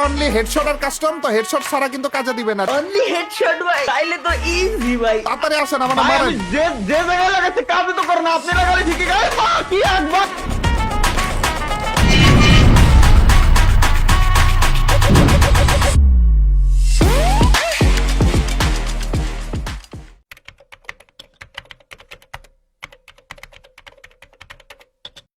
Only headshot আর custom, তো headshot ছাড়া কিন্তু কাজে দিবে না। অনলি হেডশট ভাই, তাইলে তো ইজি ভাই। তাড়াতাড়ি আসেন, আমার ভাই, মারেন। আমি যে জায়গায় লাগাচ্ছি কাজে তো করে না, আপনি লাগালে ঠিকই গায়ে কি একবার।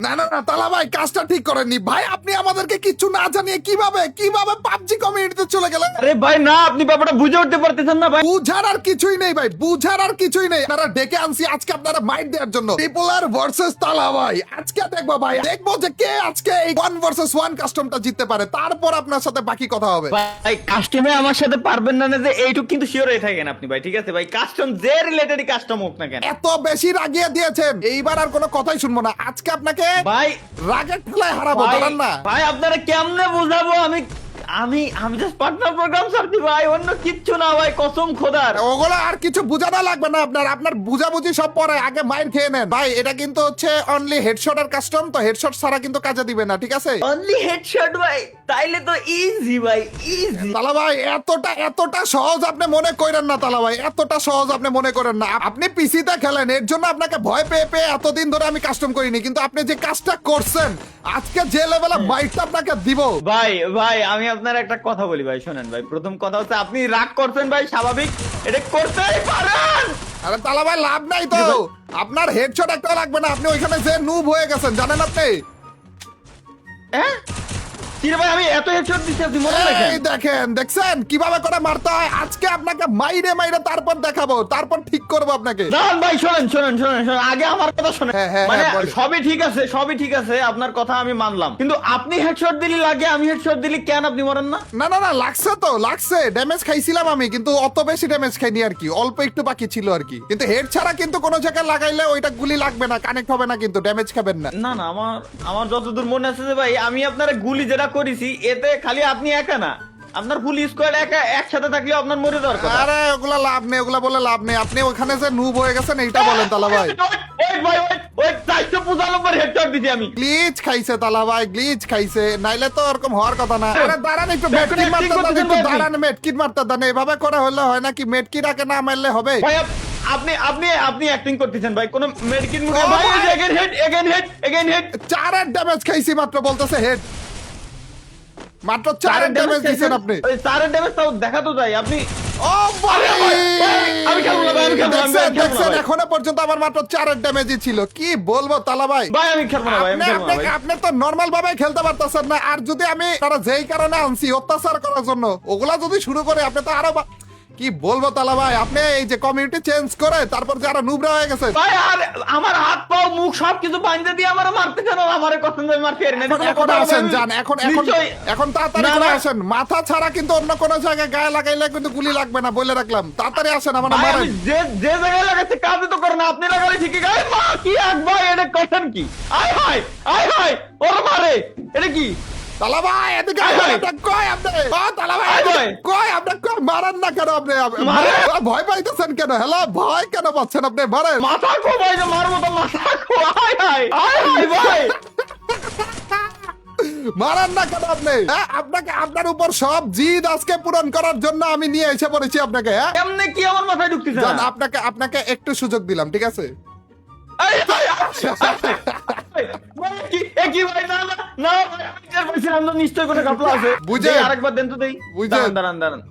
না না না তালা ভাই, কাজটা ঠিক করেননি ভাই। আপনি আমাদেরকে কিচ্ছু না জানিয়ে কিভাবে কিভাবে পাবজি কমিউনিটিতে চলে গেলেন? আরে ভাই না, আপনি ব্যাপারটা বুঝে উঠতে পারতেছেন না ভাই। বুঝার আর কিছুই নেই ভাই, বুঝার আর কিছুই নেই। আপনারা ডেকে আনছি আজকে আপনারা মাইট দেওয়ার জন্য। ট্রিপলার ভার্সেস তালা ভাই, আজকে দেখবো ভাই, দেখবো যে কে আজকে এই 1 ভার্সেস 1 কাস্টমটা জিততে পারে। তারপর আপনার সাথে বাকি কথা হবে। ভাই কাস্টমে আমার সাথে পারবেন না যে এইটুক কিন্তু শিওর হয়ে থাকেন আপনি ভাই, ঠিক আছে ভাই? কাস্টম যে রিলেটেডই কাস্টম হোক না কেন। এত বেশি রাগিয়ে দিয়েছেন, এইবার আর কোনো কথাই শুনবো না। আজকে আপনাকে ভাই রাগের ঠেলায় হারাবো, জানেন না? ভাই আপনারা কেমনে বুঝাবো? আমি জাস্ট পার্টনার প্রোগ্রাম সারছি ভাই, অন্য কিচ্ছু না ভাই, কসম খোদার। ওগুলো আর কিছু বুঝানো লাগবে না আপনার, আপনার বুঝাবুঝি সব পরে, আগে মাইর খেয়ে নেন ভাই। এটা কিন্তু হচ্ছে অনলি হেডশট আর কাস্টম, তো হেডশট ছাড়া কিন্তু কাজে দিবে না, ঠিক আছে? অনলি হেডশট ভাই, তাইলে তো ইজি ভাই, ইজি। তালা ভাই এতটা সহজ আপনি মনে করেন না। তালা ভাই এতটা সহজ আপনি মনে করেন না। আপনি পিসিতে খেলেন, এর জন্য আপনাকে ভয় পেয়ে পেয়ে এতদিন ধরে আমি কাস্টম করিনি, কিন্তু আপনি যে কাজটা করছেন আজকে যে লেভেলে মাইটটা আপনাকে দিব ভাই আমি আপনার একটা কথা বলি ভাই, শোনেন ভাই। প্রথম কথা হচ্ছে আপনি রাগ করছেন ভাই, স্বাভাবিক, এটা করতেই পারেন। আরে তালা ভাই লাভ নাই তো, আপনার হেডশট একটা লাগবে না। আপনি ওইখানে যে নুব হয়ে গেছেন, জানেন আপনি? হ্যাঁ কি রে ভাই, আমি এত হেডশট দিচ্ছি আপনি মনে রাখেন। এই দেখেন, দেখছেন কিভাবে করে মারতে হয়? আজকে আপনাকে মাইরে মাইরে তারপর দেখাবো, তারপর ঠিক করবো আপনাকে। দাঁড়ান ভাই, শোনেন আগে আমার কথা শোনেন। হ্যাঁ, মানে বলেন। সবই ঠিক আছে, আপনার কথা আমি মানলাম, কিন্তু আপনি হেডশট দিলি লাগে, আমি হেডশট দিলি কেন আপনি মরেন না? না লাগছে তো, লাগছে। ড্যামেজ খাইছিলাম আমি, কিন্তু অত বেশি ড্যামেজ খাইনি আর কি, অল্প একটু বাকি ছিল আর কি। কিন্তু হেড ছাড়া কিন্তু কোনো জায়গায় লাগাইলে ওইটা গুলি লাগবে না, কানেক্ট হবে না, কিন্তু ড্যামেজ খাবেন না। না আমার যতদূর মনে আছে যে ভাই, আমি আপনার গুলি যেটা করেছি এতে খালি আপনি একা না, আপনার ফুল স্কোয়াড একসাথে থাকলেও আপনার মরে যাওয়ার কথা। আরে ওগুলা লাভ নেই, ওগুলা বলে লাভ নেই। আপনি ওখানে যে নুব হয়ে গেছেন এইটা বলেন তালা ভাই। ওই 495 হেডশট দিছি আমি। গ্লিচ খাইছে তালা ভাই, গ্লিচ খাইছে, নাইলে তো এরকম হওয়ার কথা না। আরে দাঁড়ান একটু, মেডকিট মারতে দেন, একটু দাঁড়ান, মেডকিট মারতে দেন। এভাবে করে হলে হয় নাকি? মেডকিট আগে না মারলে হবে? ভাই আপনি অ্যাক্টিং করতেছেন ভাই, কোন মেডিকেল মুখে ভাই। এগেইন হেড 4 ড্যামেজ খাইছি মাত্র, বলতেছে হেড। মাত্র 4 ড্যামেজ দিয়েছেন আপনি। ওই 4 ড্যামেজ তাও দেখা তো যায় আপনি। ও ভাই, আমি খেলবো না ভাই, আমি খেলবো না, আমি খেলবো না দেখছেন ভাই। এখনো পর্যন্ত আমার মাত্র 4 ড্যামেজই ছিল। কি বলবো তালা ভাই, ভাই আমি খেলবো না ভাই, আমি খেলবো না ভাই। আপনি তো নরমাল ভাবে খেলতে পারতেছেন না। আর যদি আমি তারা যেই কারণে আনছি অত্যাচার করার জন্য, ওগুলা যদি শুরু করে আপনি তো আরো কি বলবো তালা ভাই। আপনি এই যে কমিউনিটি চেঞ্জ করে তারপর যারা নুবরা হয়ে গেছে ভাই, আর আমার হাত পা মুখ সবকিছু বাঁধতে দিয়ে আমার মারতে কেন? আমারে কথা আমি মারতে পারি না। এখন আসেন, যান এখন তাড়াতাড়ি করে আসেন। মাথা ছাড়া কিন্তু অন্য কোনো জায়গায় গায়ে লাগাইলে কিন্তু গুলি লাগবে না, বলে রাখলাম। তাড়াতাড়ি আসেন, আমার ভাই, মারেন। আমি যে জায়গায় লাগাচ্ছি কাজে তো করে না, আপনি লাগালে ঠিকই গায়ে কি এক ভাই, এটা কথা কি? আয় হায় ওর মারে, এটা কি? তালা ভাই এদিকে কয় আপনি? তালা ভাই কয় আপনি, কয় মারান না কেন আপনি? ভয় পাইতেছেন কেন? হ্যালো, ভয় কেন পাচ্ছেন আপনি? মারেন। মাথা খো ভাই, যে মারবো তো মাথা খো। আয় হায় ভাই মারান না কেন আপনি? আপনাকে, আপনার উপর সব জিদ আজকে পূরণ করার জন্য আমি নিয়ে এসে পড়েছি আপনাকে। কেমনে কি আমার মাথায় ঢুকতেছে জান, না? আপনাকে একটু সুযোগ দিলাম, ঠিক আছে? কি ভাই, না ভাই, আমি টের পাইছিলাম না, নিশ্চয় কোনো ঘাপলা আছে। বুঝেন? দেই, আরেকবার দেন তো দেই। বুঝেন? দাঁড়ান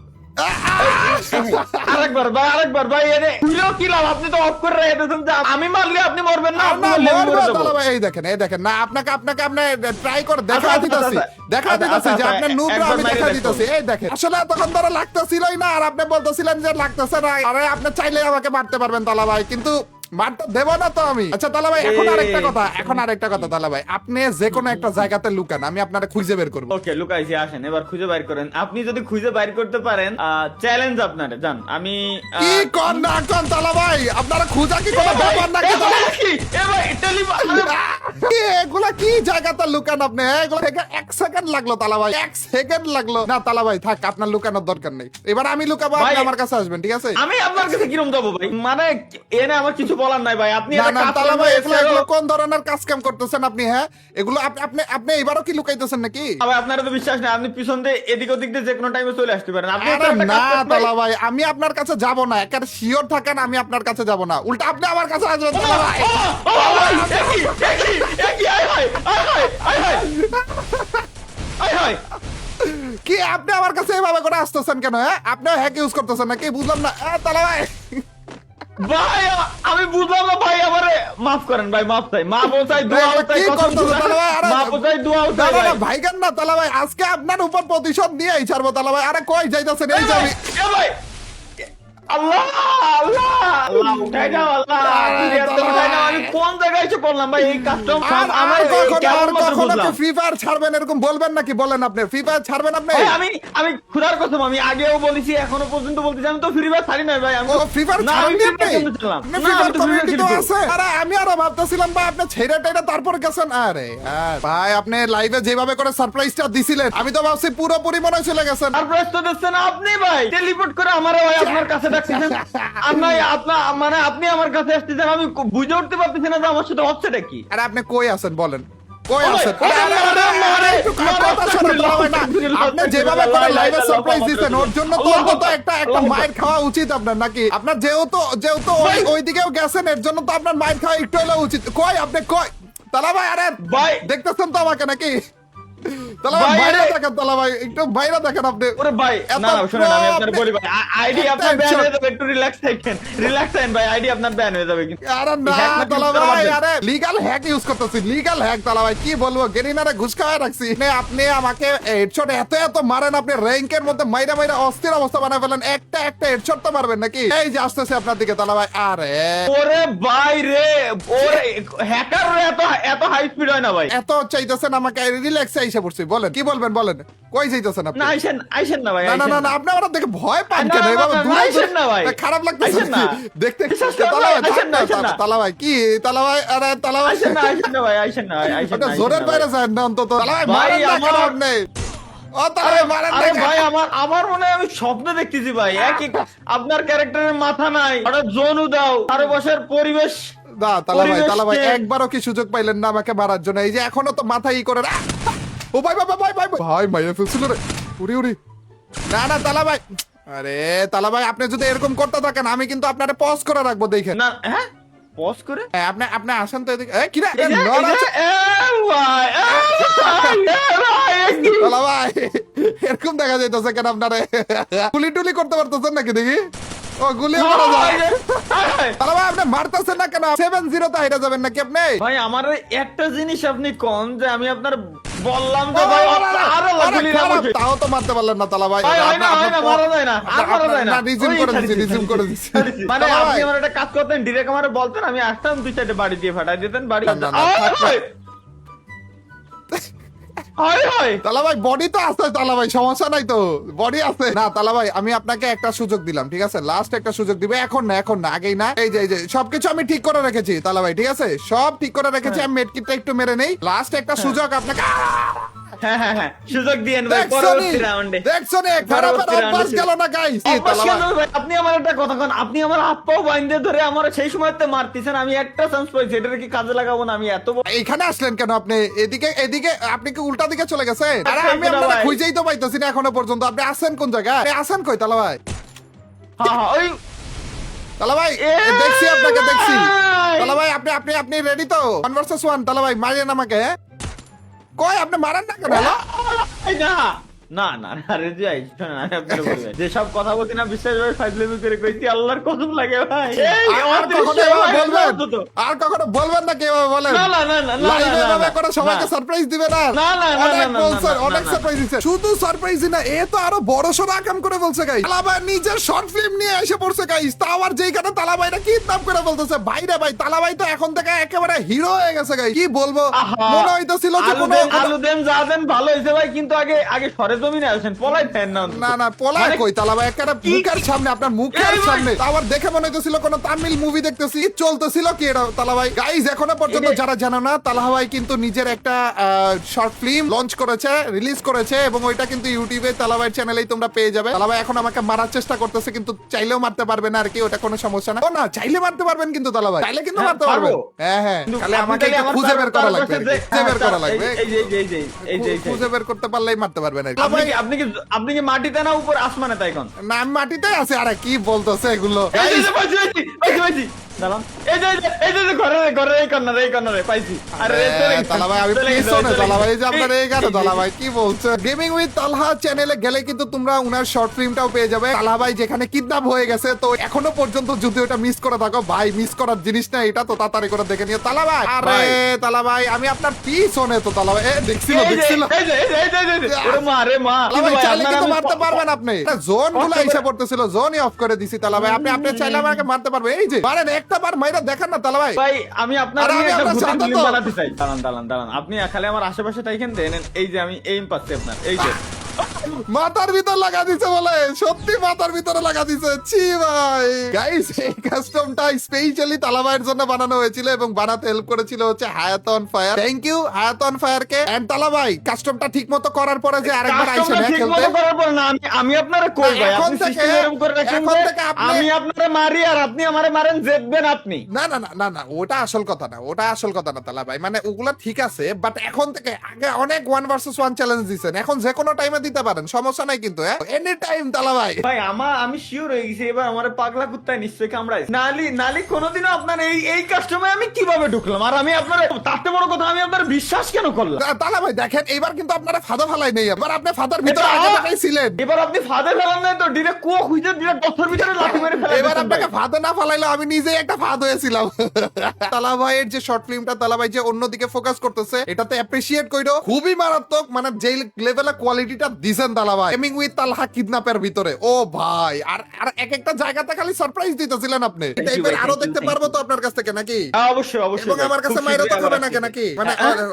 আরেকবার ভাই, এনে খুলেও কি লাভ? আপনি তো অফ করে রেখেছেন যে আমি মারলে আপনি মরবেন না, আপনি মারলে আমি মরে যাবো। এই দেখেন না, আপনাকে আপনি ট্রাই করে দেখা দিতেছি যে আপনার নুবরা আমি দেখা দিতেছি। এই দেখেন, আসলে তখন ধরে লাগতেছিলই না, আর আপনি বলতেছিলেন যে লাগতেছে না। আরে আপনি চাইলে আমাকে মারতে পারবেন তালা ভাই, কিন্তু মারতে দেব না তো আমি। আচ্ছা তালা ভাই, এখন আরেকটা কথা তালা ভাই, আপনি যে কোনো একটা জায়গাতে লুকান, আমি আপনারে খুঁজে বের করবো। ওকে, লুকাইছি, আসেন এবার খুঁজে বাইর করেন। আপনি যদি খুঁজে বাইর করতে পারেন, চ্যালেঞ্জ আপনারে। জান, আমি কি কোন না কোন তালা ভাই, আপনারা খুঁজা কি কোনো ব্যাপার নাকি? এগুলা কি জায়গাতে লুকান আপনি? এগুলো থেকে 1 সেকেন্ড লাগলো তালা ভাই, 1 সেকেন্ড লাগলো না। তালা ভাই থাক, আপনার লুকানোর দরকার নেই। এবার আমি লুকাবো, আপনি আমার কাছে আসবেন, ঠিক আছে? আমি আপনার কাছে কিরম যাবো ভাই? মানে এনে আমার কিছু বলার নাই ভাই, আপনি না একটা না কাজ তালা করেন ভাই, ভাই, এগুলো এগুলো কোন ধরনের কাজ কাম করতেছেন আপনি? হ্যাঁ, এগুলো আপনি আপনি এবারও কি লুকাইতেছেন নাকি? ভাই আপনার তো বিশ্বাস নেই, আপনি পিছন দিয়ে এদিক ওদিক দিয়ে যে কোনো টাইমে চলে আসতে পারেন। আপনি আরে একটা না কাজ করেন ভাই। তালা ভাই, আমি আপনার কাছে যাব না, একেবারে শিওর থাকেন আমি আপনার কাছে যাব না, উল্টা আপনি আমার কাছে আসবেন তালা ভাই। ও ভাই, একই, আয় হায়, আয় হায়, আয় হায়, আয় হায়। কি আপনি আমার কাছে এভাবে করে আসতেছেন কেন? হ্যাঁ, আপনিও হ্যাক ইউজ করতেছেন নাকি? বুঝলাম না তালা ভাই। ভাই আমি বুঝলাম না ভাই, আমারে মাফ করেন ভাই, মাফ চাই, মাফ চাই, দোয়া চাই, কি কসম করতেছেন খোদা, তালা ভাই? আরে মাফ চাই, দোয়া না চাই না না ভাই। ভাইগান না তালা ভাই, আজকে আপনার উপর প্রতিশোধ নিয়েই ছাড়বো তালা ভাই। আরে কই যাইতেছেন? এই যে আমি এ ভাই, আল্লাহ আল্লাহ আল্লাহ, উঠাই দাও আল্লাহ, আপনি এত উঠাই দাও, আমি কোন জায়গায় এসে পড়লাম ভাই? এই কাস্টম আর আমার কেমন মাত্র কখনো বুঝলাম। ফ্রি ফায়ার ছাড়বেন এরকম বলবেন নাকি? বলেন আপনি ফ্রি ফায়ার ছাড়বেন আপনি? ভাই আমি খুদার কসম, আমি আগেও বলেছি, এখনো পর্যন্ত বলতেছি, আমি তো ফ্রি ফায়ার ছাড়ি নাই ভাই। আমি ও ফ্রি ফায়ার না, আমি ছাড়েননি free আপনি? fire কেমনে ছাড়লাম? আপনি না, ফ্রি আমি ফায়ার তো free fire কমিউনিটি তো খেলি তো। আছে। আরে আমি আরো ভাবতেছিলাম ভাই আপনি ছেড়ে টেড়ে তারপর গেছেন। আরে ভাই আপনি লাইভে যেভাবে করে সারপ্রাইজটা দিছিলেন, আমি তো ভাবছি পুরোপুরি মনে হয় চলে গেছেন। সারপ্রাইজ তো দিচ্ছেন আপনি ভাই, টেলিপোর্ট করে আমার ভাই আপনার কাছে ডাকতেছেন। আপনার মানে আপনি আমার কাছে আসতেছেন, আমি বুঝে উঠতে পারতেছি না যে আমার সাথে হচ্ছেটা কি। আরে আপনি কই আছেন বলেন? কই ও ভাই, আছেন? ও ভাই, আরে, আরে, আরে, আরে, একটু কথা শোনেন তালা ভাই না। আপনি যেভাবে করে লাইভে সারপ্রাইজ দিচ্ছেন, ওর জন্য তো অন্তত একটা মায়ের খাওয়া উচিত আপনার নাকি? আপনার যেহেতু ওই দিকেও গেছেন, এর জন্য তো আপনার মায়ের খাওয়া একটু হলেও উচিত। কই আপনি কই তালা ভাই? আরে ভাই দেখতেছেন তো আমাকে নাকি? তালা ভাই ভাই, বাইরে আরে। দেখেন, তালা ভাই একটু বাইরে দেখেন আপনি। ওরে ভাই, এত না না শুনেন, আমি আপনার আপনি- বলি ভাই, আইডি আপনার ব্যান হয়ে যাবে, একটু রিল্যাক্স থাকেন, রিল্যাক্স থাকেন ভাই, আইডি আপনার ব্যান হয়ে যাবে কিন্তু। আরে না হ্যাক না তালা করতে ভাই, পারবেন। আরে লিগ্যাল হ্যাক ইউজ করতেছি, লিগ্যাল হ্যাক তালা ভাই। কি বলবো, গেরিনারে ঘুষ খাওয়ায় রাখছি। আপনি আমাকে হেডশট এত মারেন, আপনি র্যাঙ্কের মধ্যে মাইরা মাইরা অস্থির অবস্থা বানায় ফেলেন। একটা হেডশট তো মারবেন নাকি? এই যে আসতেছে আপনার দিকে তালা ভাই। আরে ওরে ভাই রে, ওরে হ্যাকার রে এত হাই স্পিড হয় না ভাই। এত চাইতেছেন আমাকে, রিল্যাক্সে এসে পড়ছি। বলেন কি বলবেন বলেন, কই যাইতেছেন আপনি? না আইসেন না ভাই, না না আইসেন না না। না, আপনি আমার দেখে ভয় পান না, কেন? না, এভাবে না, দূরে আইসেন না ভাই। খারাপ লাগতেছে আইসেন না। দেখতে। বিশ্বাস করেন তালা ভাই ভাই, আইসেন না, আইসেন না। তালা ভাই কি তালা ভাই? আরে তালা ভাই আইসেন না ভাই, আইসেন না, আইসেন ওটা না, জোরের আইসেন না বাইরে ভাই। যান না অন্তত। তালা ভাই ভাই, মারেন না কেন আমার- আপনি? ও তালা ভাই মারেন না আরে কেন? ভাই, আমার মনে হয় আমি স্বপ্ন দেখতেছি ভাই, একই আপনার ক্যারেক্টারের মাথা নাই, হঠাৎ জোন উদাও, চারপাশের পরিবেশ। না তালা ভাই পরিবেশকে- একবারও কি সুযোগ পাইলেন না আমাকে মারার জন্য? এই যে এখনো তো মাথা ই করে ও ভাই ভাই ভাই ভাই ভাই মাইয়া ফেলছিল রে। উড়ি উড়ি না না তালা ভাই, আরে তালা ভাই আপনি যদি এরকম করতে থাকেন, আমি কিন্তু আপনারে পজ করে রাখবো দেখেন। না হ্যাঁ, পজ করে হ্যাঁ, আপনি আসেন তো এদিকে। কি রে এই যে, নড় আছে। এ ভাই, তালা ভাই এরকম দেখা যাইতেছে কেন আপনারে? গুলি টুলি করতে পারতেছেন নাকি দেখি? ও গুলি মারা যায়। তালা ভাই আপনি মারতেছেন না কেন? 7-0 তে হাইরা যাবেন নাকি আপনি? ভাই আমার একটা জিনিস আপনি কোন যে আমি আপনার বললাম যে ভাই আরো গুলি না খারাপ, বসে। তাও তো মারতে পারলেন না তালা ভাই। ভাই, হয় না, মারা যায় না, আর মারা যায় না। রিজিউম ওই করে ছাড়ি দিছি, দিছি, রিজিউম করে দিছি। মানে তালা আপনি ভাই, আমার একটা কাজ করতেন, ডিরেক্ট আমার বলতেন, আমি আসতাম, দুই চারটে বাড়ি দিয়ে ফাটাই দিতেন, বাড়ি। না, না, না, থাক না। হয় তালা ভাই বডি তো আছে তালা ভাই, সমস্যা নাই তো, বডি আছে। না তালা ভাই আমি আপনাকে একটা সুযোগ দিলাম, ঠিক আছে? লাস্ট একটা সুযোগ দিবে, এখন না আগেই না। এই যে সবকিছু আমি ঠিক করে রেখেছি তালা ভাই, ঠিক আছে? সব ঠিক করে রেখেছি। আমি মেডকিটটা একটু মেরে নেই, লাস্ট একটা সুযোগ আপনাকে। হ্যাঁ, সুযোগ দিয়েন ভাই পরবর্তী রাউন্ডে। দেখছনি খারাপের অভ্যাস গেল না গাইস। আপনি আমার একটা কথা কোন, আপনি আমার হাত পাও বাইন্ধে ধরে আমার সেই সময়তে মারতেছেন, আমি একটা চান্স পাইছি, এটার কি কাজে লাগাবো না? আমি এত এইখানে আসলেন কেন আপনি? এদিকে আপনি কি উল্টা দিকে চলে গেছেন? আরে আমি না আপনাকে ভাই। খুঁজেই তো পাইতেছি না এখনো পর্যন্ত। আপনি আছেন কোন জায়গায়? আপনি আছেন কই তালা ভাই? হ্যাঁ ওই তালা ভাই দেখছি আপনাকে, দেখছি তালা ভাই। আপনি রেডি তো? 1 vs 1 তালা ভাই, মারেন আমাকে। হ্যাঁ? কই আপনি মারেন না কেন? হ্যালো? না আরে যাই শোনেন, আমি আপনাকে বলি ভাই, যেসব কথা বলছি না বিশ্বাস করে ফাইজলামি করে কইছি, আল্লাহর কসম লাগে ভাই। আর কখনো এভাবে বলবেন? আর কখনো বলবেন না? কেউ বলেন না লাইভে এভাবে করে সবাইকে সারপ্রাইজ দিবে না? অনেক বলছেন, অনেক সারপ্রাইজ দিচ্ছে। শুধু সারপ্রাইজ না, এ তো আরো বড় সড় আকাম করে বলছে গাইস। তালাবাই নিজের শর্ট ফিল্ম নিয়ে এসে পড়ছে গাইস। তা আবার যেইখানে তালাবাইরা কিডন্যাপ করে বলতেছে ভাইরে ভাই, তালাবাই তো এখন থেকে একেবারে হিরো হয়ে গেছে গাইস। কি বলবো, মনে হইতেছিল যে কোনো আলু দেন যা দেন ভালো হয়েছে ভাই, কিন্তু আগে সরে জমিনে আসেন, পলাই ফেন না অন্তত। না না পলায় মানে কই তালা ভাই, একটা মুখের সামনে, আপনার মুখের এই ভাই। সামনে আবার দেখে মনে হইতেছিল কোন তামিল মুভি দেখতেছি, চলতেছিল কি এটা তালা ভাই। গাইস এখনো পর্যন্ত এটা- যারা জানো না, তালা ভাই কিন্তু নিজের একটা শর্ট ফিল্ম লঞ্চ করেছে, রিলিজ করেছে, এবং ওইটা কিন্তু ইউটিউবে তালা ভাই চ্যানেলেই তোমরা পেয়ে যাবে। তালা ভাই এখন আমাকে মারার চেষ্টা করতেছে, কিন্তু চাইলেও মারতে পারবে না আর কি, ওটা কোনো সমস্যা না। ও না, চাইলে মারতে পারবেন কিন্তু তালা ভাই, চাইলে কিন্তু হ্যাঁ, মারতে পারবেন। পারবো। হ্যাঁ হ্যাঁ, কিন্তু তাহলে আপনি আমাকে তাহলে একটু আমার খুঁজে বের করা তার লাগবে, পাশে যে- খুঁজে বের করা লাগবে। এই খুঁজে বের করতে পারলেই মারতে পারবেন আর কি। আপনি কি মাটিতে না উপর আসমানে তাই কোন? না আমি মাটিতে আছি, আরে কি বলতেছে এগুলো। এই যে পাইছি। দাঁড়ান। এই যে ঘরের এই কর্নারে পাইছি। আরে চলে গেছে, তালা ভাই আমি চলে গেছে, পিছনে, চলে তালা ভাই গেছে। যে আপনার এই গানে তালা ভাই কি বলছে। গেমিং উইথ তালহা চ্যানেলে গেলে কিন্তু তোমরা উনার শর্ট ফিল্মটাও পেয়ে যাবে। তালা ভাই যেখানে কিডন্যাপ হয়ে গেছে, তো এখনো পর্যন্ত যদি ওটা মিস করে থাকো ভাই, মিস করার জিনিস না এটা, তো তাড়াতাড়ি করে দেখে নিও তালা ভাই। আরে ভাই। তালা ভাই আমি আপনার পিছনে তো তালা ভাই, দেখছিল। ওরে মা রে মা। তালা ভাই কিন্তু ভাই, চাইলে আপনার কিন্তু আমি মারতে পারবেন আপনি। জোন গুলো এসে পড়তেছিল, জোনই অফ করে দিছি তালা ভাই। আপনি চাইলে আমাকে মারতে পারবেন। এই যে পারেন একটা বার মাইরা দেখেন না তালা ভাই। ভাই আমি আপনার আরে আমি একটা আপনার ভূতের সাথে ফিল্ম তো। বানাতে চাই। দাঁড়ান আপনি খালি আমার আশেপাশে তাইকেন দেন। এই যে আমি এইম পাচ্ছি আপনার, এই যে মাথার ভিতর লাগা দিছে বলে, সত্যি মাথার ভিতরে লাগা দিছে। ছি ভাই। গাইস এই কাস্টমটা স্পেশালি তালাবাইয়ের জন্য বানানো হয়েছিল, এবং বানাতে হেল্প করেছিল হচ্ছে হায়াত অন ফায়ার। থ্যাংক ইউ হায়াত অন ফায়ার কে। এন্ড তালাবাই কাস্টমটা ঠিকমতো করার পরে যে আরেকবার আইছেন কাস্টমার হ্যাঁ ঠিক খেলতে। মতো করার পর না, আমি আপনারে কই ভাই, এখন আপনি থেকে- সিস্টেম এরকম করে রাখেন এখন যে থেকে আপনি- আমি আপনারে মারি আর আপনি আমারে মারেন, জিতবেন আপনি। না না না না না, ওটা আসল কথা না, ওটা আসল কথা না তালা ভাই। মানে ওগুলা ঠিক আছে, বাট এখন থেকে, আগে অনেক 1 ভার্সেস 1 চ্যালেঞ্জ দিছেন, এখন যে কোনো টাইমে দিতে পারেন, সমস্যা নাই কিন্তু। হ্যাঁ এনি টাইম তালা ভাই। ভাই আমি শিওর হয়ে গেছি এবার আমার পাগলা কুত্তায় নিশ্চয়ই কামড়াই। নালি কোনোদিনও আপনার এই কাস্টমে আমি কিভাবে ঢুকলাম, আর আমি আপনার তাতে বড় কথা আমি আপনার বিশ্বাস কেন করলাম। তালা ভাই দেখেন এইবার কিন্তু আপনারা ফাদা ফালাই নেই, এবার আপনি ফাদার ভিতরে এটা- আগে থেকেই ছিলেন। এবার আপনি ফাদে ফেলান নাই তো, ডিরেক্ট কুয়ো খুঁজে ডিরেক্ট গর্তের ভিতরে লাথি মেরে ফেলা এবার দিতেন আপনাকে ভাই। ফাদে না ফালাইলে আমি নিজেই একটা ফাদ হয়েছিলাম। তালা ভাইয়ের যে শর্ট ফিল্মটা, তালা ভাই যে অন্যদিকে ফোকাস করতেছে, এটাতে অ্যাপ্রিসিয়েট কইরো, খুবই মারাত্মক। মানে যে লেভেলে কোয়ালিটিটা দিছেন তালা ভাই গেমিং উইথ তালহা কিডন্যাপের ভিতরে, ও ভাই। আর আর এক একটা জায়গাতে খালি সারপ্রাইজ দিতেছিলেন আপনি। you টাইপের ভাই, আরো thank you, দেখতে thank পারবো তো আপনার কাছ থেকে নাকি? হ্যাঁ, অবশ্যই এবং ভাই, আমার কাছে খুব মাইরা তো শীঘ্রই খাবে আবার নাকি আসছি। নাকি? মানে হ্যাঁ?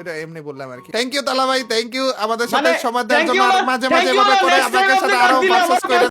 ওটা এমনি বললাম আর কি। থ্যাংক ইউ তালা ভাই, থ্যাংক ইউ আমাদের সাথে মানে, সময় দেওয়ার thank জন্য। you আর না, মাঝে thank মাঝে you এভাবে না, করে next time আমাদের আপনি সাথে কাট আরো দিলে ভার্সেস আমাকে- করে